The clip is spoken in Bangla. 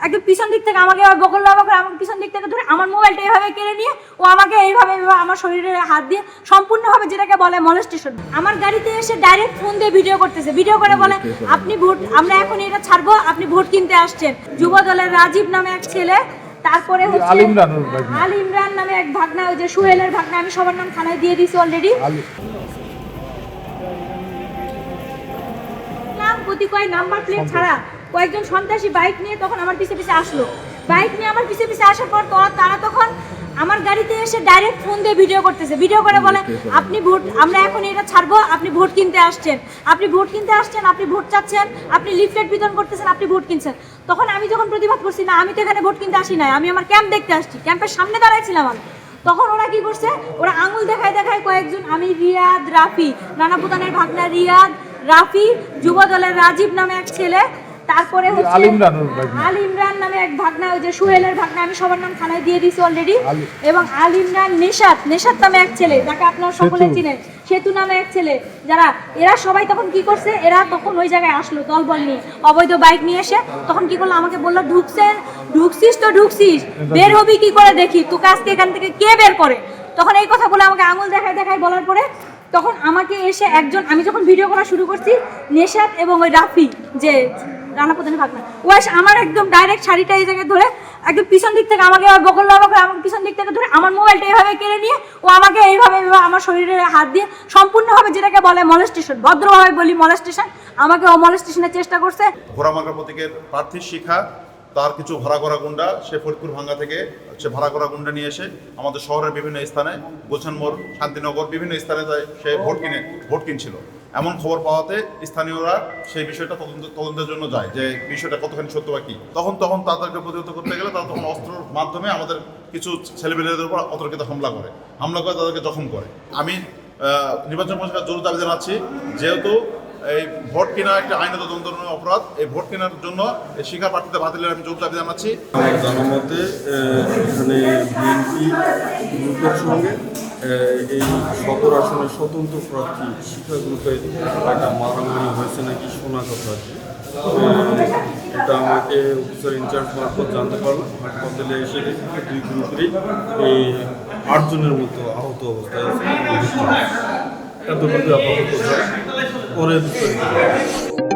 একদম পিছন দিক থেকে আমাকে বকল করে আমাকে পিছন দিক থেকে ধরে আমার মোবাইলটা এইভাবে কেড়ে নিয়ে ও আমাকে এইভাবে আমার শরীরে হাত দিয়ে সম্পূর্ণভাবে যেটাকে বলে মলেস্টেশন। আমার গাড়িতে এসে ডাইরেক্ট ফোন দিয়ে ভিডিও করতেছে, ভিডিও করে বলে আপনি ভোট, আমরা এখন এটা ছাড়বো, আপনি ভোট কিনতে আসছেন। যুব দলের রাজীব নামে এক ছেলে, তারপরে হচ্ছে আল ইমরান নামে এক ভাগনা, ওই যে সুহেলের ভাগনা, আমি সবার নাম থানায় দিয়ে দিয়েছি অলরেডি। নাম কতিকয় নাম্বার প্লেট ছাড়া কয়েকজন সন্ত্রাসী বাইক নিয়ে তখন আমার পিছে পিছে আসলো। বাইক নিয়ে আমার পিছে পিছে আসার পর তারা তখন আমার গাড়িতে এসে ডাইরেক্ট ফোন দিয়ে ভিডিও করতেছে, ভিডিও করে বলে আপনি ভোট, আমরা এখন এটা ছাড়বো, আপনি ভোট কিনতে আসছেন, আপনি ভোট কিনতে আসছেন, আপনি ভোট চাচ্ছেন, আপনি লিফলেট বিতরণ করতেছেন, আপনি ভোট কিনছেন। তখন আমি যখন প্রতিবাদ করছি, না আমি তো এখানে ভোট কিনতে আসি নাই, আমি আমার ক্যাম্প দেখতে আসছি, ক্যাম্পের সামনে দাঁড়াইছিলাম আমি। তখন ওরা কি করছে, ওরা আঙুল দেখায় দেখায় কয়েকজন, আমি রিয়াদ, রাফি, নানা প্রধানের ভাগনা রিয়াদ, রাফি, যুব দলের রাজীব নামে এক ছেলে, তারপরে হচ্ছে আল ইমরান নামে এক ভাগনা, ওই যে সুহেলের ভাগনা, আমি সবার নাম থানায় দিয়ে দিয়েছি অলরেডি। এবং আল ইমরান, নেশাত নামে এক ছেলে, যাকে আপনারা সকলে চিনেন, সেতু নামে এক ছেলে, যারা এরা সবাই তখন কি করছে, এরা তখন ওই জায়গায় আসলো দলবল নিয়ে, অবৈধ বাইক নিয়ে এসে তখন কি করলো, আমাকে বললো ঢুকছিস তো ঢুকছিস, বের হবি কি করে দেখি, তোকে আজকে এখান থেকে কে বের করে। তখন এই কথা বলে আমাকে আঙুল দেখায় দেখায় বলার পরে তখন আমাকে এসে একজন, আমি যখন ভিডিও করা শুরু করছি, নেশাত এবং ওই রাফি, যে রানা প্রধানের ভাগনা, ও এসে আমার একদম ডাইরেক্ট শাড়িটা এই জায়গায় ধরে একদম পিছন দিক থেকে আমাকে বকল করে আমাকে পিছন দিক থেকে ধরে আমার মোবাইলটা এইভাবে কেড়ে নিয়ে ও আমাকে এইভাবে আমার শরীরে হাত দিয়ে সম্পূর্ণভাবে যেটাকে বলে মলেস্টেশন, ভদ্রভাবে বলি মলেস্টেশন, আমাকে ও মলেস্টেশনের চেষ্টা করছে। ঘোড়ামার্কা প্রতীকের প্রার্থী শিখা তার কিছু ভাড়া করা গুন্ডা, সে ফরিদপুর ভাঙ্গা থেকে সে ভাড়া করা গুন্ডা নিয়ে এসে আমাদের শহরের বিভিন্ন স্থানে, গোছান মোড়, শান্তিনগর, বিভিন্ন স্থানে সে ভোট কিনছিল। এমন খবর পাওয়াতে স্থানীয়রা সেই বিষয়টা তদন্তের জন্য যায়, যে বিষয়টা কতখানি সত্য বা কি। তখন তাদেরকে প্রতিহত করতে গেলে তারা তখন অস্ত্রের মাধ্যমে আমাদের কিছু ছেলেমেয়েদের উপর অতর্কিত হামলা করে তাদেরকে জখম করে। আমি নির্বাচন কমিশনের জোর দাবি জানাচ্ছি, যেহেতু এই ভোট কেনা একটা আইনত দণ্ডনীয় অপরাধ, এই ভোট কেনার জন্য এই শিক্ষা প্রার্থীদের বাতিলের আমি জোর দাবি জানাচ্ছি। আমার জানা মতে এখানে বিএনপি গ্রুপের সঙ্গে এই সদর আসনের স্বতন্ত্র প্রার্থী শিক্ষা গ্রুপের একটা মারামারি হয়েছে নাকি শোনা কথা আর কি। এটা আমাকে অফিসার ইনচার্জ মারফত জানতে পারলাম। হাসপাতালে এসে দেখি দুই গ্রুপেরই এই 8 জনের মতো আহত অবস্থায় আছে। এতটুকু আপাতত পরে বিস্তারিত।